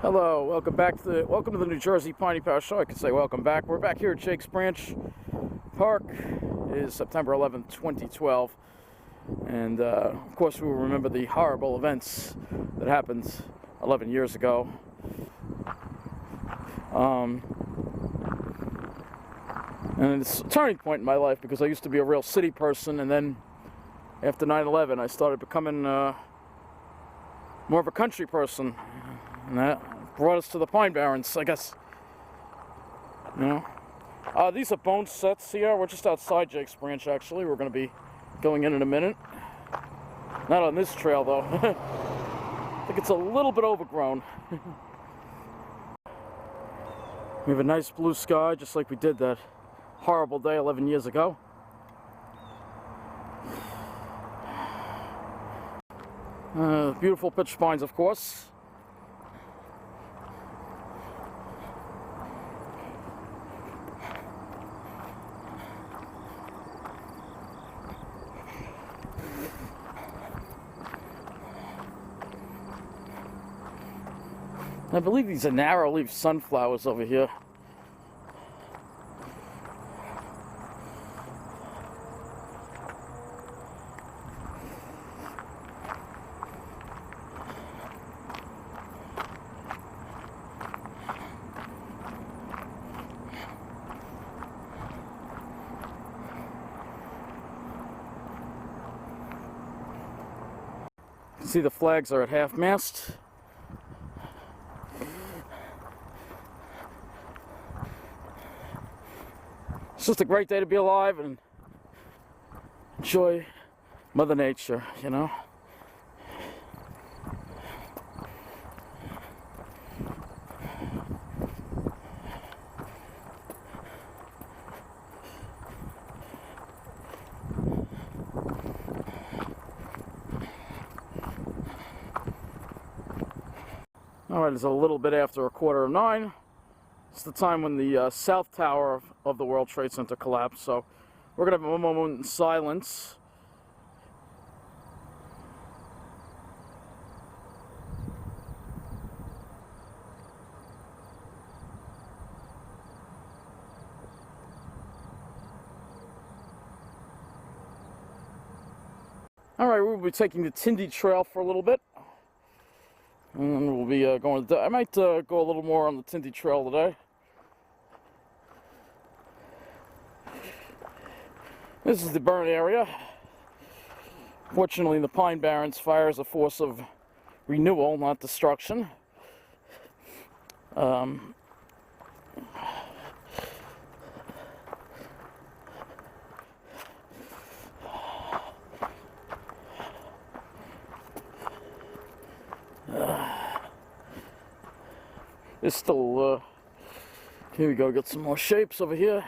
Hello, welcome to the New Jersey Piney Power Show. I could say welcome back. We're back here at Jake's Branch Park. It is September 11th, 2012, and of course we will remember the horrible events that happened 11 years ago. And it's a turning point in my life because I used to be a real city person, and then after 9/11 I started becoming more of a country person, and that brought us to the Pine Barrens, I guess. You know, these are Bonesets here. We're just outside Jake's Branch, actually. We're going to be going in a minute. Not on this trail, though. I think it's a little bit overgrown. We have a nice blue sky, just like we did that horrible day 11 years ago. Beautiful pitch pines, of course. I believe these are narrow-leaf sunflowers over here. You can see the flags are at half-mast. It's just a great day to be alive and enjoy Mother Nature, you know. Alright, it's a little bit after 9:15. It's the time when the south tower of the World Trade Center collapsed, so we're going to have a moment in silence. Alright, we'll be taking the Tindy Trail for a little bit. And we'll be going to... I might go a little more on the Tindy Trail today. This is the burn area. Fortunately, the Pine Barrens, fire is a force of renewal, not destruction. It's still, here we go, get some more shapes over here.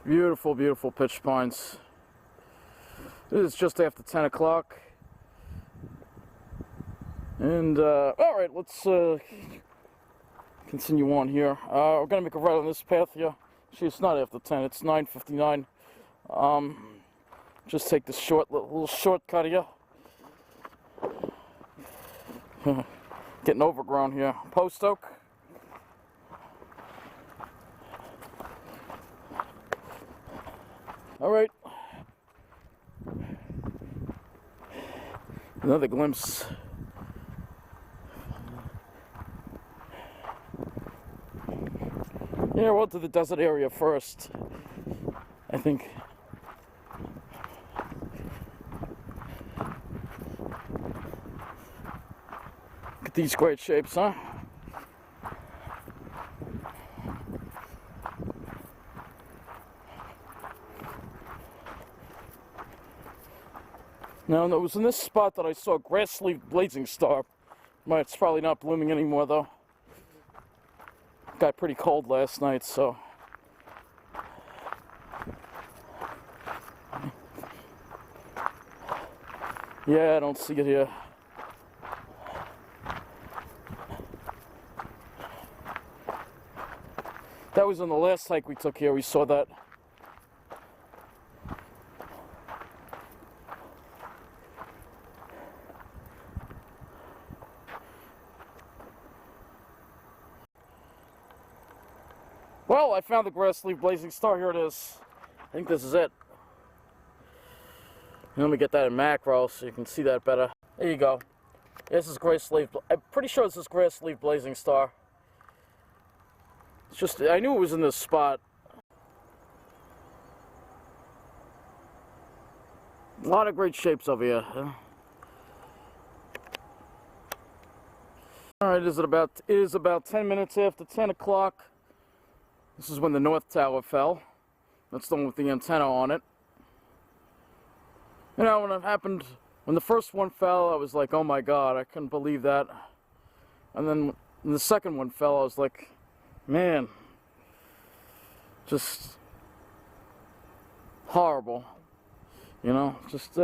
Beautiful, beautiful pitch pines. This is just after 10 o'clock. And, alright, let's continue on here. We're going to make a right on this path here. Actually, it's not after 10, it's 9:59. Just take this little shortcut here. Getting overgrown here. Post oak. Alright. Another glimpse. Yeah, we'll to the desert area first, I think. Look at these great shapes, huh? Now, it was in this spot that I saw grass leaf blazing star. It's probably not blooming anymore, though. Got pretty cold last night, so yeah, I don't see it here. That was on the last hike we took here. We saw that. Well, I found the grass leaf blazing star. Here it is. I think this is it. Let me get that in macro so you can see that better. There you go. This is grass leaf. I'm pretty sure this is grass leaf blazing star. It's just, I knew it was in this spot. A lot of great shapes over here. Alright, it is about 10 minutes after 10 o'clock. This is when the north tower fell. That's the one with the antenna on it. You know, when it happened, when the first one fell, I was like, oh my god, I couldn't believe that. And then when the second one fell, I was like, man, just horrible. You know, just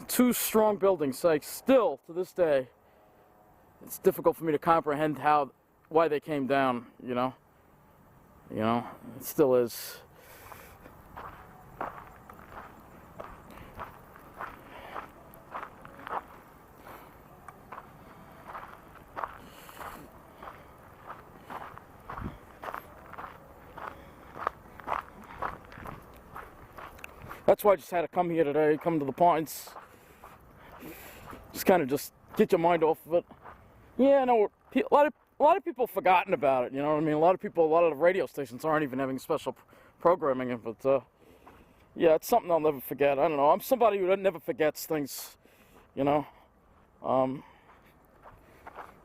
two strong buildings. Like, still to this day, it's difficult for me to comprehend why they came down. You know, it still is. That's why I just had to come here today, come to the Pines. Just kind of just get your mind off of it. Yeah, no, a lot of people have forgotten about it, you know what I mean? A lot of the radio stations aren't even having special programming, but yeah, it's something I'll never forget. I don't know, I'm somebody who never forgets things, you know?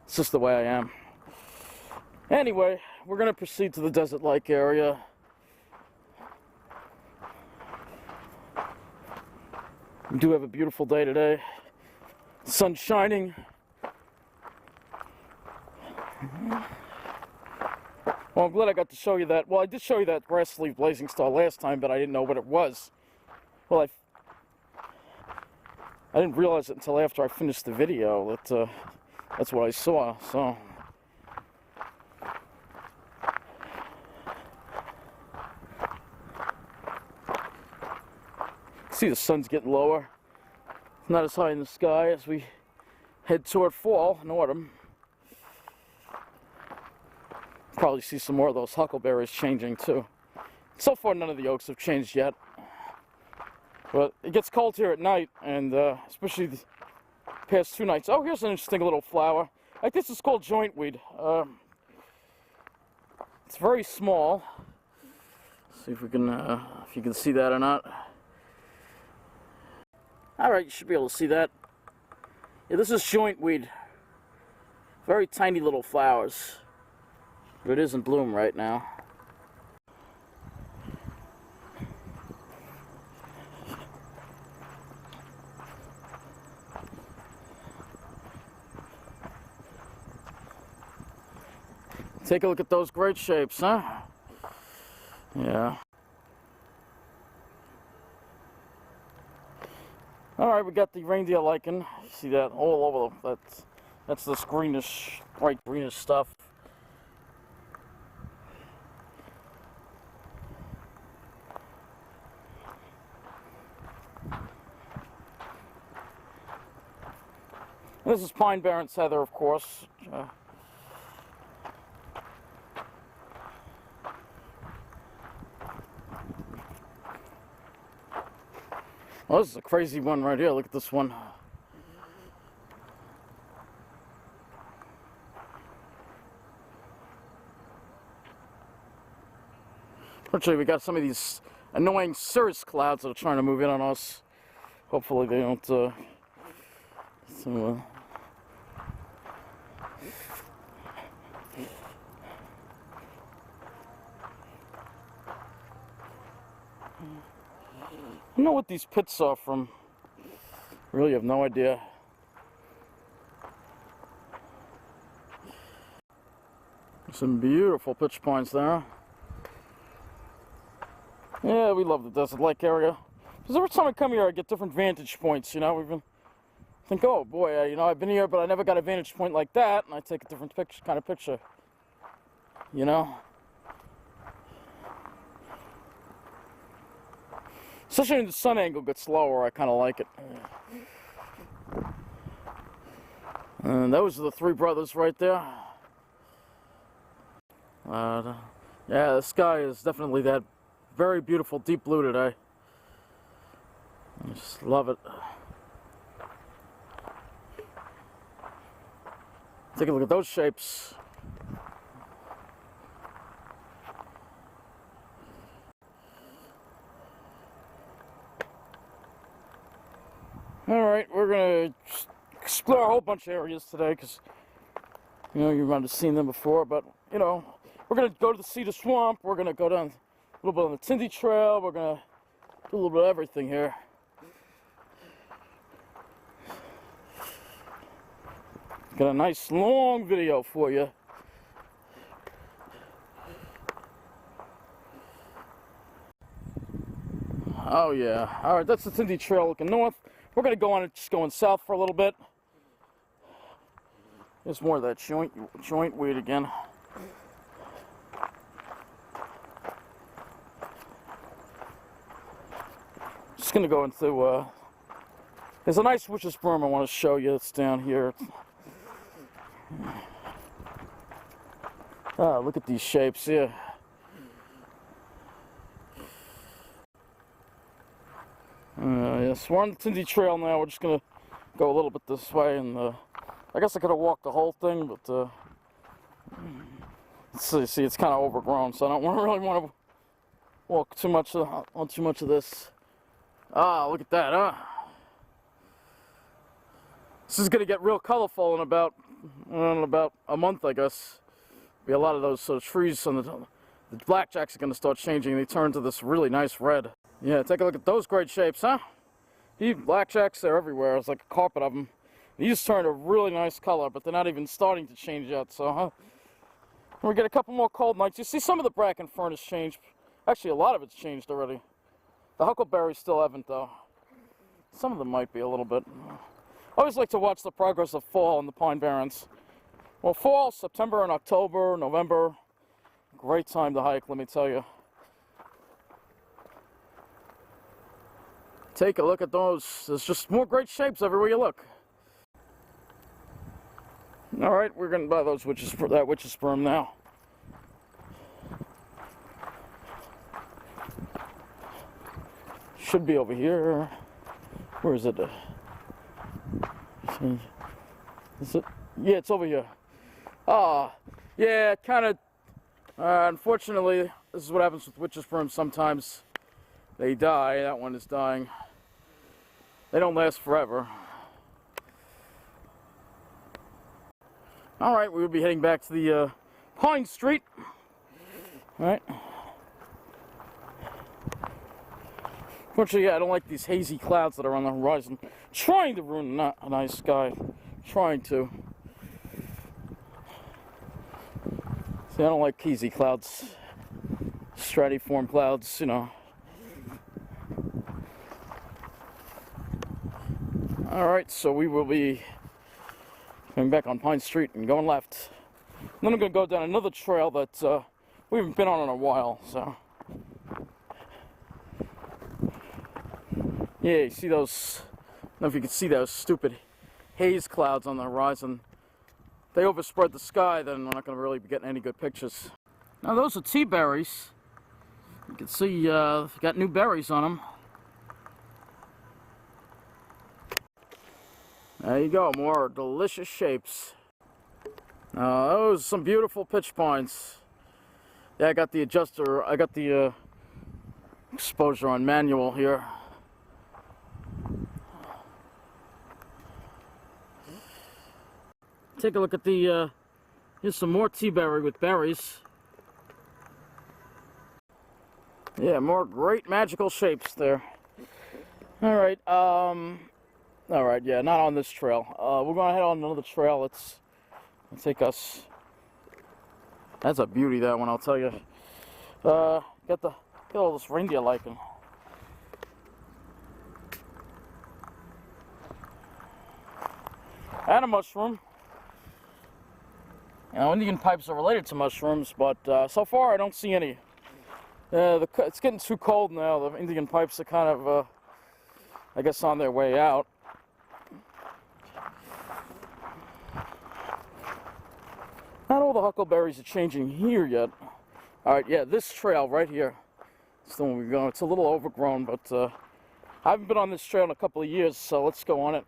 It's just the way I am. Anyway, we're going to proceed to the Desert Lake area. We do have a beautiful day today. The sun's shining. Well, I'm glad I got to show you that. Well, I did show you that grass leaf blazing star last time, but I didn't know what it was. Well, I didn't realize it until after I finished the video that that's what I saw. So see, the sun's getting lower. It's not as high in the sky as we head toward fall and autumn. Probably see some more of those huckleberries changing too. So far, none of the oaks have changed yet. But it gets cold here at night, and especially the past 2 nights. Oh, here's an interesting little flower. I think this is called Jointweed. It's very small. Let's see if we can, if you can see that or not. Alright, you should be able to see that. Yeah, this is Jointweed. Very tiny little flowers. But it is in bloom right now. Take a look at those great shapes, huh? Yeah. Alright, we got the reindeer lichen. You see that all over that's this greenish, bright greenish stuff. This is pine barrens heather, of course. Oh, this is a crazy one right here. Look at this one. Fortunately, we got some of these annoying cirrus clouds that are trying to move in on us. Hopefully they don't, I don't know what these pits are from. Really have no idea. Some beautiful pitch pines there. Yeah, we love the Desert Lake area. Because every time I come here, I get different vantage points, you know. We think, oh boy, you know, I've been here, but I never got a vantage point like that. And I take a different kind of picture, you know. Especially when the sun angle gets lower, I kind of like it. And those are the 3 brothers right there. Yeah, the sky is definitely that very beautiful deep blue today. I just love it. Take a look at those shapes. Alright, we're going to explore a whole bunch of areas today because, you know, you might have seen them before, but, you know, we're going to go to the Cedar Swamp, we're going to go down a little bit on the Tindy Trail, we're going to do a little bit of everything here. Got a nice long video for you. Oh yeah, alright, that's the Tindy Trail looking north. We're going to go on it, just going south for a little bit. There's more of that jointweed again. Just going to go into, there's a nice witch's broom I want to show you that's down here. Ah, look at these shapes here. Yes, we're on the Tindy Trail now. We're just going to go a little bit this way, and I guess I could have walked the whole thing, but see, it's kind of overgrown, so I don't really want to walk too much on too much of this. Ah, look at that, huh? This is going to get real colorful in about a month, I guess. Be a lot of those trees on the blackjacks are going to start changing. They turn to this really nice red. Yeah, take a look at those great shapes, huh? These blackjacks, they're everywhere. It's like a carpet of them. These turned a really nice color, but they're not even starting to change yet, so we get a couple more cold nights. You see some of the bracken fern has changed. Actually, a lot of it's changed already. The huckleberries still haven't, though. Some of them might be a little bit. I always like to watch the progress of fall in the Pine Barrens. Well, fall, September and October, November, great time to hike, let me tell you. Take a look at those. There's just more great shapes everywhere you look. All right, we're going to buy those that witch's sperm now. Should be over here. Where is it? Is it? Yeah, it's over here. Ah, yeah, kind of. Unfortunately, this is what happens with witch's sperm. Sometimes they die. That one is dying. They don't last forever. All right, we will be heading back to the Pine Street. All right. Unfortunately, yeah, I don't like these hazy clouds that are on the horizon. Trying to ruin a nice sky. Trying to. See, I don't like hazy clouds. Stratiform clouds, you know. Alright, so we will be coming back on Pine Street and going left. And then I'm going to go down another trail that we haven't been on in a while, so. Yeah, you see those, I don't know if you can see those stupid haze clouds on the horizon. If they overspread the sky, then we're not going to really be getting any good pictures. Now those are tea berries. You can see got new berries on them. There you go, more delicious shapes. Those are some beautiful pitch pines. Yeah, I got the adjuster, I got the exposure on manual here. Take a look at the, here's some more tea berry with berries. Yeah, more great magical shapes there. Alright, alright, yeah, not on this trail. We're going to head on another trail. Let's take us. That's a beauty, that one, I'll tell you. Got all this reindeer lichen. And a mushroom. You know, Indian pipes are related to mushrooms, but so far I don't see any. It's getting too cold now. The Indian pipes are kind of, I guess, on their way out. Not all the huckleberries are changing here yet. Alright, yeah, this trail right here is the one we're going. It's a little overgrown, but I haven't been on this trail in a couple of years, so let's go on it.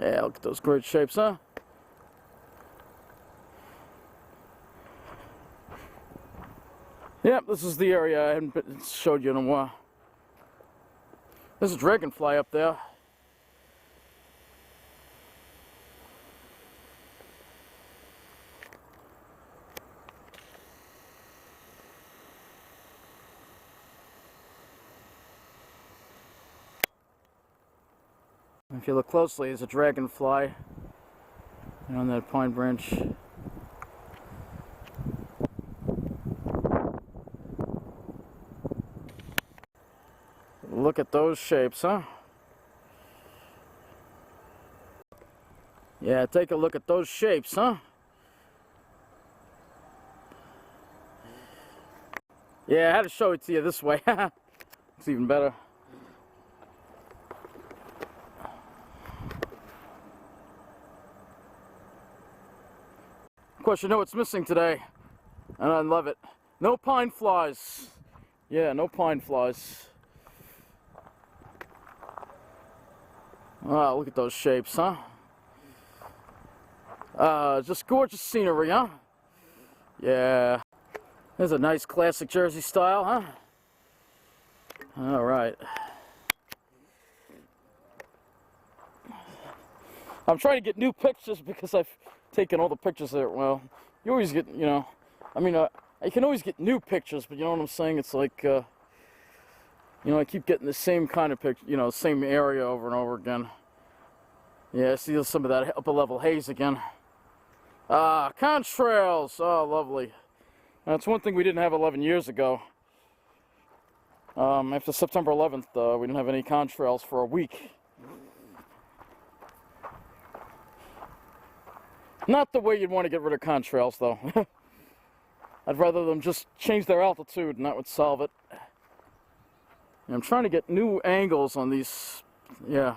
Yeah, look at those great shapes, huh? Yep, this is the area I haven't showed you in a while. There's a dragonfly up there. If you look closely, there's a dragonfly on that pine branch. Look at those shapes, huh? Yeah, take a look at those shapes, huh? Yeah, I had to show it to you this way. It's even better. Of course, you know what's missing today, and I love it. No pine flies. Yeah, no pine flies. Wow, look at those shapes, huh? Just gorgeous scenery, huh? Yeah. There's a nice classic Jersey style, huh? All right. I'm trying to get new pictures because I've taken all the pictures there. Well, you always get, you know, I mean, you can always get new pictures, but you know what I'm saying? It's like, you know, I keep getting the same kind of picture, you know, same area over and over again. Yeah, see some of that upper level haze again. Ah, contrails. Oh, lovely. That's one thing we didn't have 11 years ago. After September 11th, we didn't have any contrails for a week. Not the way you'd want to get rid of contrails, though. I'd rather them just change their altitude, and that would solve it. And I'm trying to get new angles on these, yeah,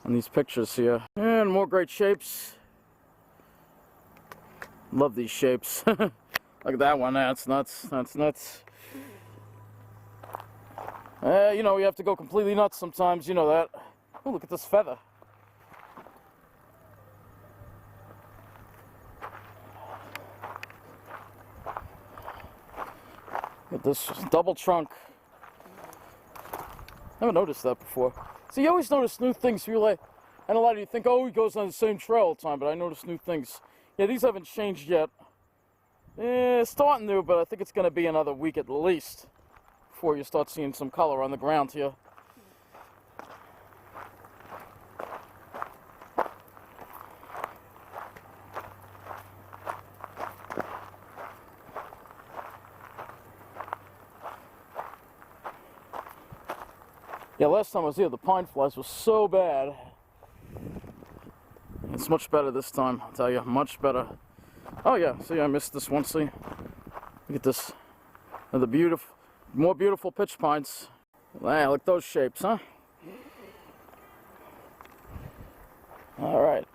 on these pictures here. And more great shapes. Love these shapes. Look at that one. That's nuts. That's nuts. You know, you have to go completely nuts sometimes. You know that. Oh, look at this feather. Look at this double trunk. Never noticed that before. See, you always notice new things. You like, and a lot of you think, oh, he goes on the same trail all the time. But I notice new things. Yeah, these haven't changed yet. It's starting to, but I think it's going to be another week at least before you start seeing some color on the ground here. Yeah, last time I was here, the pine flies were so bad. It's much better this time, I'll tell you, much better. Oh yeah, see, I missed this one, see? Look at this. The beautiful, more beautiful pitch pines. Wow, look at those shapes, huh? All right.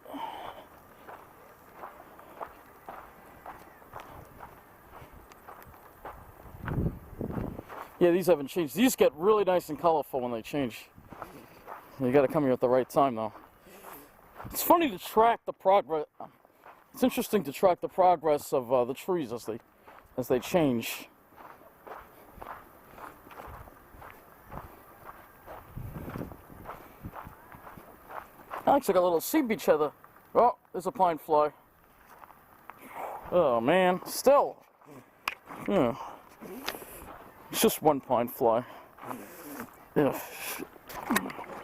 Yeah, these haven't changed. These get really nice and colorful when they change. You gotta come here at the right time, though. It's funny to track the progress. It's interesting to track the progress of the trees as they change. That looks like a little sea beach heather. Oh, there's a pine fly. Oh man, still. Yeah. It's just one pine fly. Yeah.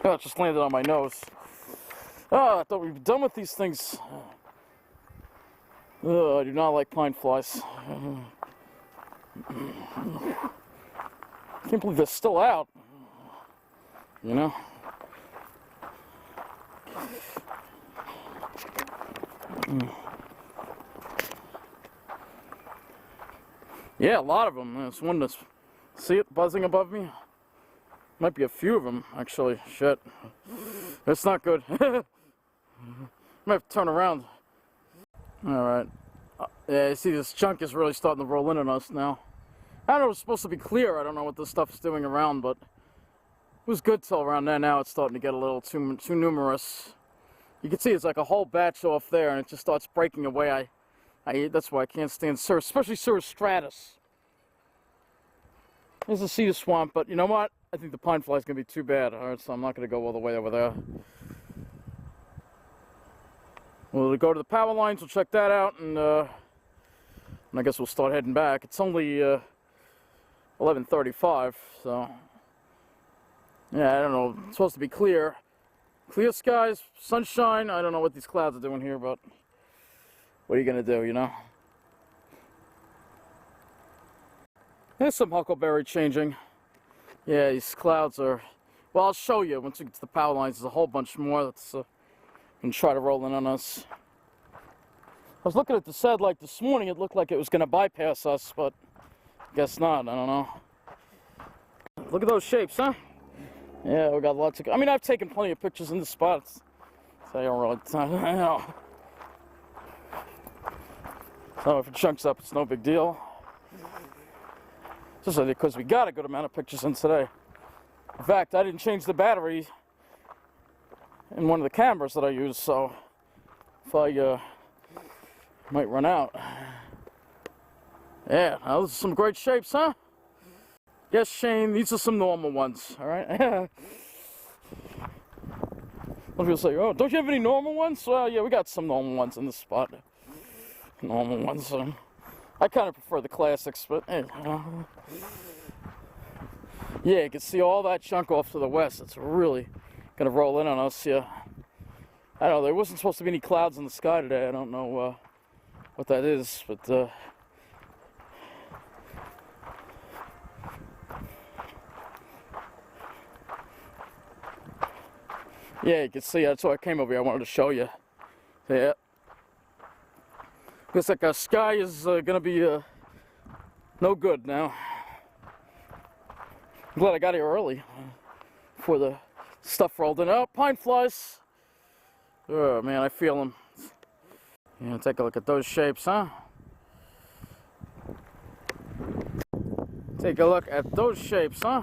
Oh, it just landed on my nose. Oh, I thought we'd be done with these things. Oh, I do not like pine flies. I can't believe they're still out. You know? Yeah, a lot of them. There's one that's, see it buzzing above me? Might be a few of them, actually. Shit. That's not good. Might have to turn around. Alright. Yeah, you see this chunk is really starting to roll in on us now. I don't know, it's supposed to be clear. I don't know what this stuff's doing around, but it was good till around there. Now it's starting to get a little too numerous. You can see it's like a whole batch off there, and it just starts breaking away. That's why I can't stand Cirrus, especially Cirrus stratus. There's a cedar swamp, but you know what? I think the pine fly is going to be too bad. Alright, so I'm not going to go all the way over there. We'll go to the power lines, we'll check that out, and I guess we'll start heading back. It's only 11:35, so yeah, I don't know. It's supposed to be clear. Clear skies, sunshine. I don't know what these clouds are doing here, but what are you going to do, you know? There's some huckleberry changing. Yeah, these clouds are... Well, I'll show you once we get to the power lines. There's a whole bunch more that's going to try to roll in on us. I was looking at the satellite this morning. It looked like it was going to bypass us, but I guess not. I don't know. Look at those shapes, huh? Yeah, we got lots of... I mean, I've taken plenty of pictures in the spots. So I don't really... I know. So if it chunks up, it's no big deal. Just because we got a good amount of pictures in today. In fact, I didn't change the battery in one of the cameras that I use, so if I might run out. Yeah, now those are some great shapes, huh? Yes, Shane, these are some normal ones, all right? Some people say, oh, don't you have any normal ones? Well, yeah, we got some normal ones in this spot. Normal ones. I kind of prefer the classics, but hey, yeah, you can see all that chunk off to the west. It's really gonna roll in on us. Yeah, I don't know. There wasn't supposed to be any clouds in the sky today. I don't know what that is, but yeah, you can see. That's why I came over here. I wanted to show you. Yeah. Looks like our sky is gonna be no good now. I'm glad I got here early before the stuff rolled in. Oh, pine flies! Oh man, I feel them. Yeah, take a look at those shapes, huh? Take a look at those shapes, huh?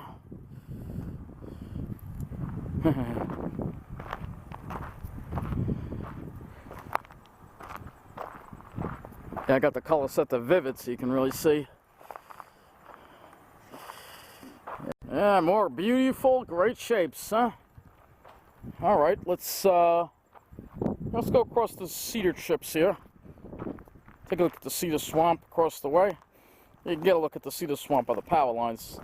Yeah, I got the color set to vivid so you can really see. Yeah, more beautiful, great shapes, huh? All right, let's go across the cedar chips here. Take a look at the cedar swamp across the way. You can get a look at the cedar swamp by the power lines.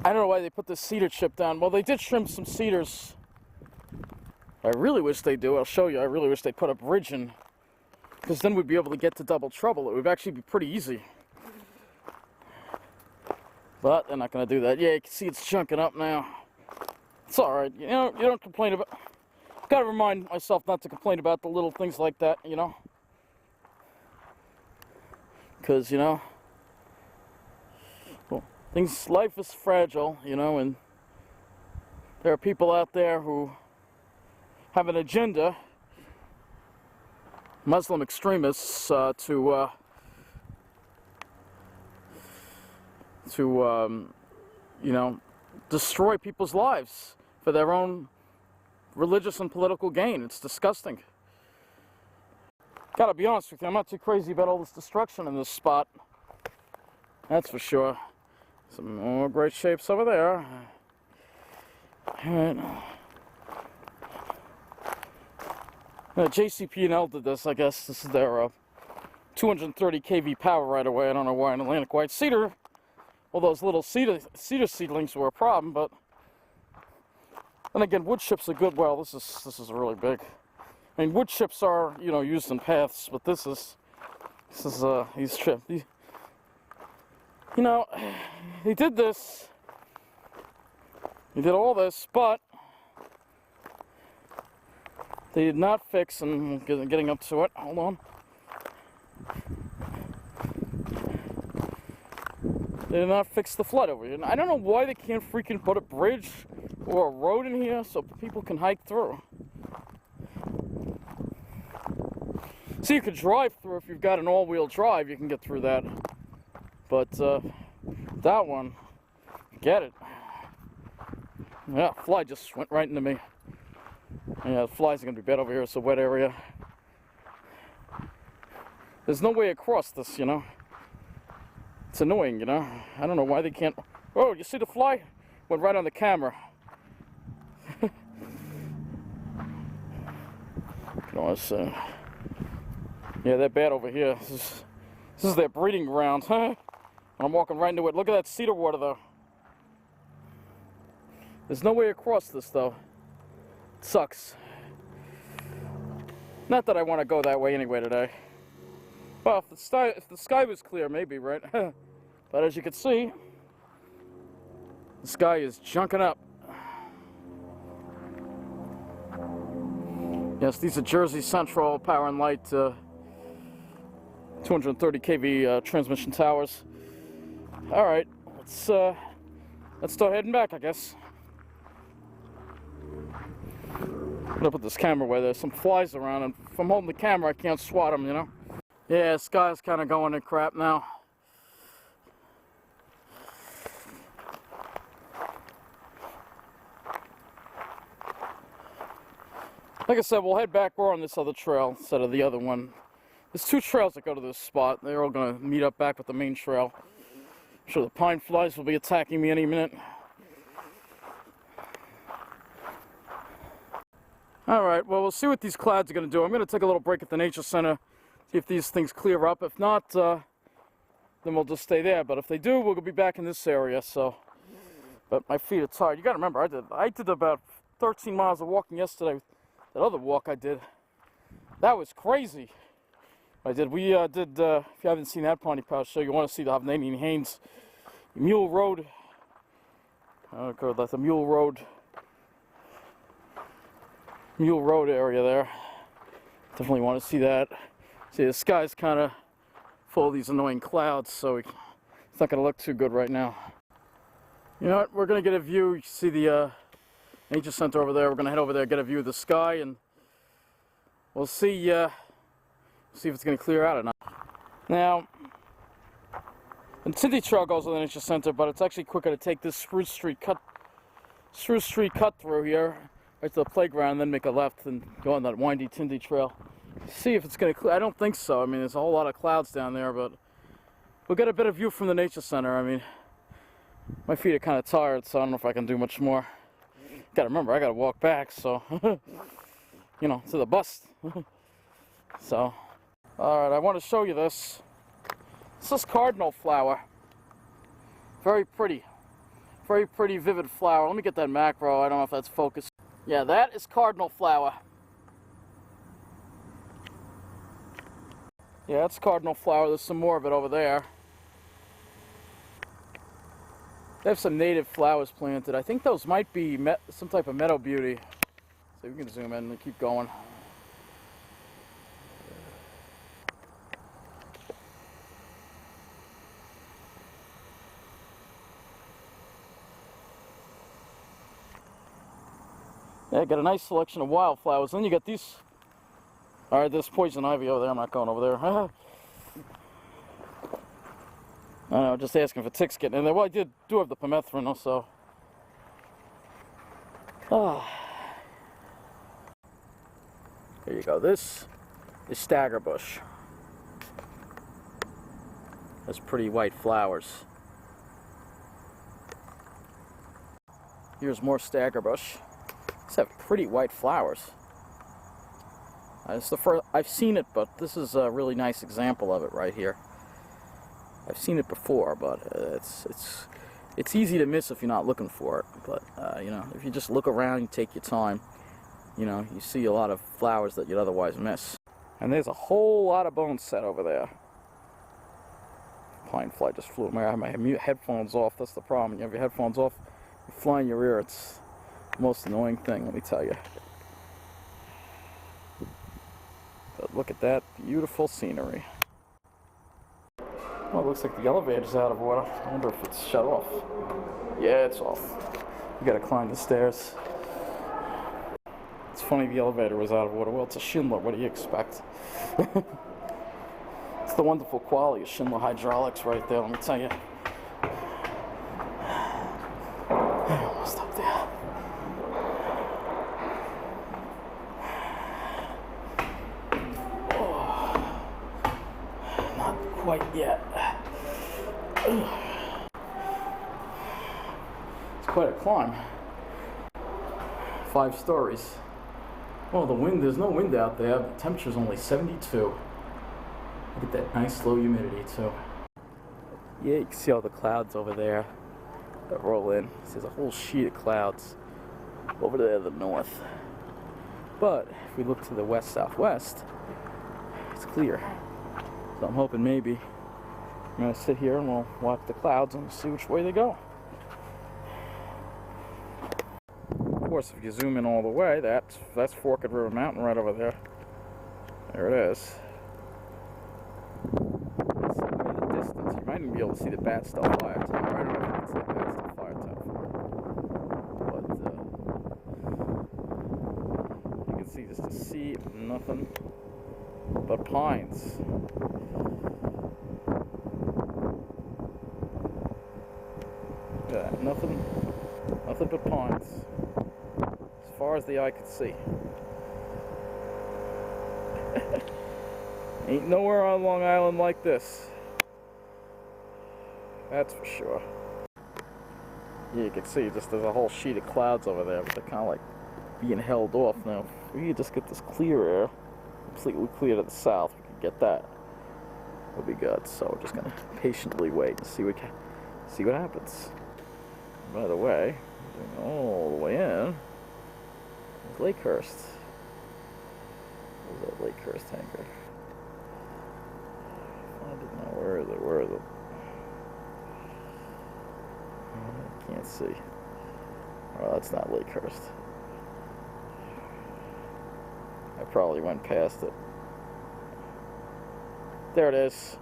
I don't know why they put this cedar chip down. Well, they did trim some cedars. I really wish they do. I'll show you. I really wish they put a bridge in, because then we'd be able to get to Double Trouble. It would actually be pretty easy. But they're not going to do that. Yeah, you can see it's chunking up now. It's alright. You know, you don't complain about... Gotta remind myself not to complain about the little things like that, you know? Because, you know... Well, life is fragile, you know, and there are people out there who have an agenda, Muslim extremists, to you know, destroy people's lives for their own religious and political gain. It's disgusting. Gotta be honest with you, I'm not too crazy about all this destruction in this spot. That's for sure. Some more great shapes over there. Alright. JCP&L did this, I guess. This is their 230 kV power right away. I don't know why an Atlantic white cedar, well, those little cedar seedlings were a problem, but then again, wood chips are good. Well, this is really big. I mean, wood chips are, you know, used in paths, but this is these chips. You know, he did this. He did all this, but they did not fix, and getting up to it. Hold on. They did not fix the flood over here. And I don't know why they can't freaking put a bridge or a road in here so people can hike through. See, you could drive through if you've got an all-wheel drive, you can get through that. But that one, get it. Yeah, fly just went right into me. Yeah, the flies are gonna be bad over here. It's a wet area. There's no way across this, you know. It's annoying, you know. I don't know why they can't. Oh, you see the fly? Went right on the camera. Yeah, they're bad over here. This is their breeding ground, huh? I'm walking right into it. Look at that cedar water, though. There's no way across this, though. It sucks. Not that I want to go that way anyway today. Well, if the sky was clear, maybe, right? But as you can see, the sky is junking up. Yes, these are Jersey Central Power and Light 230 kV transmission towers. All right, let's start heading back, I guess. I'm gonna put this camera where there's some flies around, and if I'm holding the camera, I can't swat them, you know. Yeah, the sky's kind of going to crap now. Like I said, we'll head back more on this other trail instead of the other one. There's two trails that go to this spot. They're all going to meet up back with the main trail. I'm sure the pine flies will be attacking me any minute. Alright, well, we'll see what these clouds are going to do. I'm going to take a little break at the nature center, see if these things clear up. If not, then we'll just stay there. But if they do, we'll be back in this area. So, but my feet are tired. You got to remember, I did about 13 miles of walking yesterday. That other walk I did, that was crazy. We did, if you haven't seen that Piney Pouch show, you want to see the Hovnanian Haynes Mule Road. I call that the Mule Road area there. Definitely want to see that. See, the sky's kind of full of these annoying clouds, so it's not going to look too good right now. You know what? We're going to get a view. You see the nature center over there. We're going to head over there, get a view of the sky, and we'll see. See if it's going to clear out or not. Now, the Tindy Trail goes to the nature center, but it's actually quicker to take this Spruce Street cut through here, right to the playground, and then make a left and go on that windy Tindy Trail. See if it's going to clear. I don't think so. I mean, there's a whole lot of clouds down there, but we'll get a better view from the nature center. I mean, my feet are kind of tired, so I don't know if I can do much more. Got to remember, I got to walk back, so you know, to the bus. So. Alright, I want to show you this. This is Cardinal Flower. Very pretty, vivid flower. Let me get that macro. I don't know if that's focused. Yeah, that is Cardinal Flower. Yeah, that's Cardinal Flower. There's some more of it over there. They have some native flowers planted. I think those might be some type of meadow beauty. So we can zoom in and keep going. Yeah, got a nice selection of wildflowers. Then you got these. Alright, there's poison ivy over there. I'm not going over there. I don't know, just asking for ticks getting in there. Well, I do have the permethrin also. There you go. This is Staggerbush. Has pretty white flowers. Here's more Staggerbush. These have pretty white flowers. It's the first I've seen it, but this is a really nice example of it right here. I've seen it before, but it's easy to miss if you're not looking for it. But you know, if you just look around, you take your time, you know, you see a lot of flowers that you'd otherwise miss. And there's a whole lot of Boneset over there. Pine fly just flew. I have my headphones off. That's the problem. You have your headphones off, you fly in your ear. It's the most annoying thing, let me tell you. But look at that beautiful scenery. Well, it looks like the elevator's out of order. I wonder if it's shut off. Yeah, it's off. We gotta climb the stairs. It's funny the elevator was out of order. Well, it's a Schindler. What do you expect? It's the wonderful quality of Schindler hydraulics right there, let me tell you. Almost up there. Oh, not quite yet. It's quite a climb. 5 stories. Oh, the wind, there's no wind out there. The temperature's only 72. Look at that nice low humidity too. Yeah, you can see all the clouds over there that roll in. There's a whole sheet of clouds over there to the north. But if we look to the west-southwest, it's clear. So I'm hoping maybe I'm gonna sit here and we'll watch the clouds and see which way they go. Of course, if you zoom in all the way, that's Forked River Mountain right over there. There it is. You might even be able to see the Batstell Fire Tower. I don't know if you can see the Batstell Fire Tower, but you can see just a sea of nothing but pines. Yeah, nothing but pines, as far as the eye could see. Ain't nowhere on Long Island like this. That's for sure. Yeah, you can see just there's a whole sheet of clouds over there, but they're kind of like being held off now. If we could just get this clear air completely clear to the south, we could get that. Would be good. So we're just gonna patiently wait and see what happens. By the way, going all the way in is Lakehurst. Where's that Lakehurst hangar? I don't know. Where is it? Where is it? I can't see. Oh, that's not Lakehurst. I probably went past it. There it is.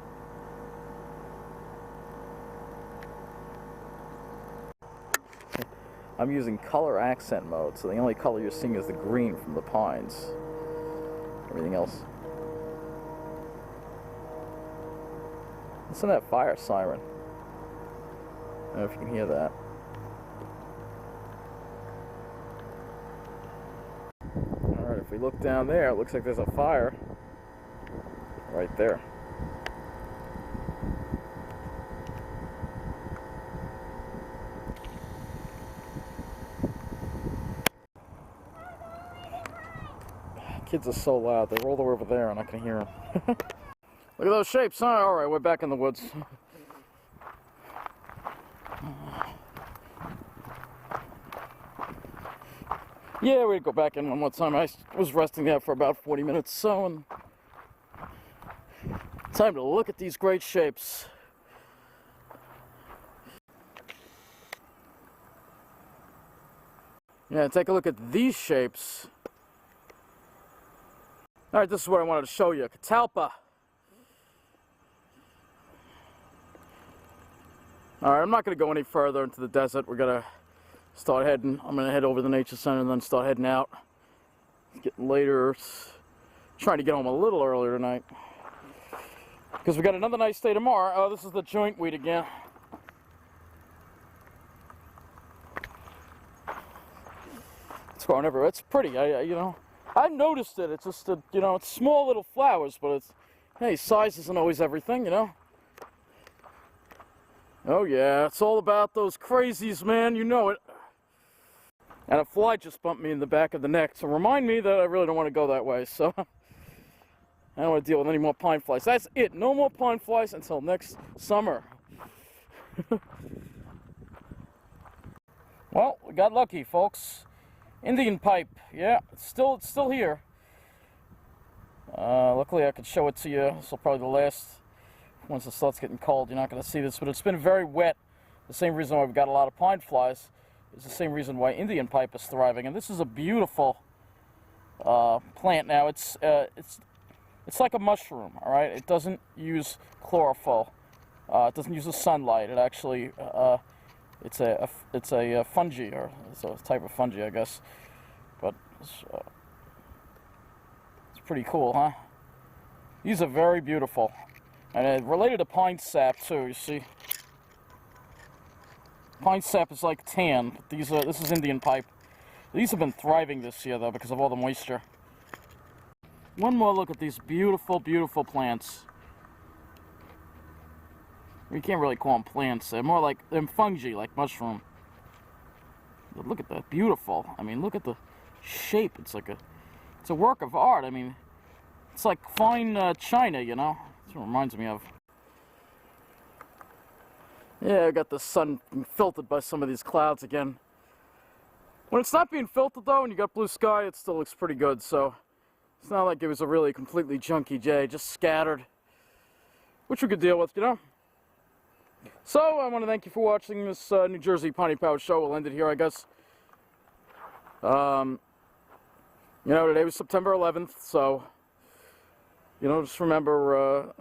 I'm using color accent mode, so the only color you're seeing is the green from the pines. Everything else. Listen to that fire siren. I don't know if you can hear that. Alright, if we look down there, it looks like there's a fire right there. Kids are so loud, they're all the way over there and I can hear them. Look at those shapes, huh? Alright, we're back in the woods. Yeah, we'd go back in one more time. I was resting there for about 40 minutes or so, and time to look at these great shapes. Yeah, take a look at these shapes. Alright, this is what I wanted to show you. Catalpa. Alright, I'm not going to go any further into the desert. We're going to start heading. I'm going to head over to the nature center and then start heading out. It's getting later. Trying to get home a little earlier tonight, because we got another nice day tomorrow. Oh, this is the jointweed again. It's growing everywhere. It's pretty. You know, I noticed it. It's just a, you know, it's small little flowers, but it's, hey, size isn't always everything, you know. Oh yeah, it's all about those crazies, man. You know it. And a fly just bumped me in the back of the neck, so remind me that I really don't want to go that way. So I don't want to deal with any more pine flies. That's it. No more pine flies until next summer. Well, we got lucky, folks. Indian pipe. Yeah, it's still here. Luckily, I could show it to you. This will probably be the last. Once it starts getting cold, you're not going to see this, but it's been very wet. The same reason why we've got a lot of pine flies is the same reason why Indian pipe is thriving. And this is a beautiful plant. Now it's like a mushroom, all right? It doesn't use chlorophyll. It doesn't use the sunlight. It actually, it's a fungi, or it's a type of fungi, I guess. But it's pretty cool, huh? These are very beautiful, and related to pine sap too. You see, pine sap is like tan. But this is Indian pipe. These have been thriving this year though because of all the moisture. One more look at these beautiful, beautiful plants. You can't really call them plants. They're more like fungi, like mushroom. But look at that, beautiful. I mean, look at the shape. It's a work of art. I mean, it's like fine china, you know. That's what it reminds me of. Yeah, I got the sun filtered by some of these clouds again. When it's not being filtered though, and you got blue sky, it still looks pretty good. So it's not like it was a really completely junky day, just scattered, which we could deal with, you know. So, I want to thank you for watching this New Jersey Piney Powered show. We'll end it here, I guess. You know, today was September 11th, so, you know, just remember,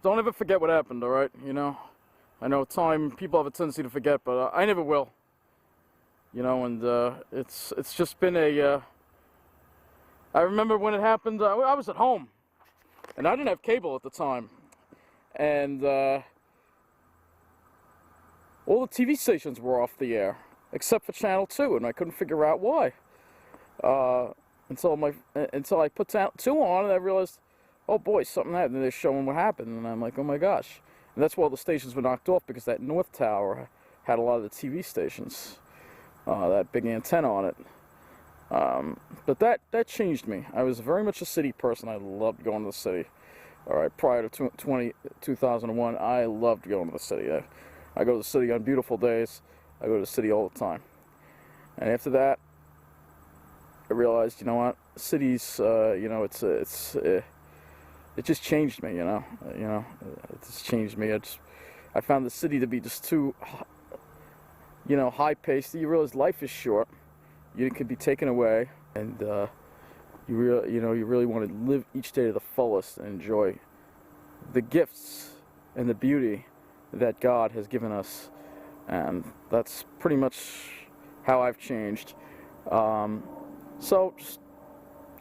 don't ever forget what happened, alright? You know, I know people have a tendency to forget, but I never will. You know, and it's just been I remember when it happened, I was at home, and I didn't have cable at the time, and all the TV stations were off the air, except for Channel 2, and I couldn't figure out why. Until I put 2 on, and I realized, oh boy, something happened, and they're showing what happened, and I'm like, oh my gosh. And that's why all the stations were knocked off, because that North Tower had a lot of the TV stations, that big antenna on it. But that changed me. I was very much a city person. I loved going to the city. All right, prior to 2001, I loved going to the city. I go to the city on beautiful days. I go to the city all the time. And after that, I realized, you know what, cities, you know, it just changed me, you know, it just changed me. I found the city to be just too, you know, high-paced. You realize life is short. You can be taken away, and you really want to live each day to the fullest and enjoy the gifts and the beauty that God has given us. And that's pretty much how I've changed. So just,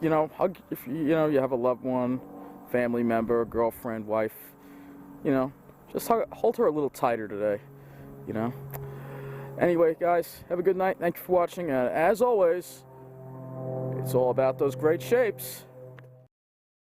you know, if you have a loved one, family member, girlfriend, wife, you know, just hold her a little tighter today, you know. Anyway, guys, have a good night. Thank you for watching. As always, it's all about those great shapes.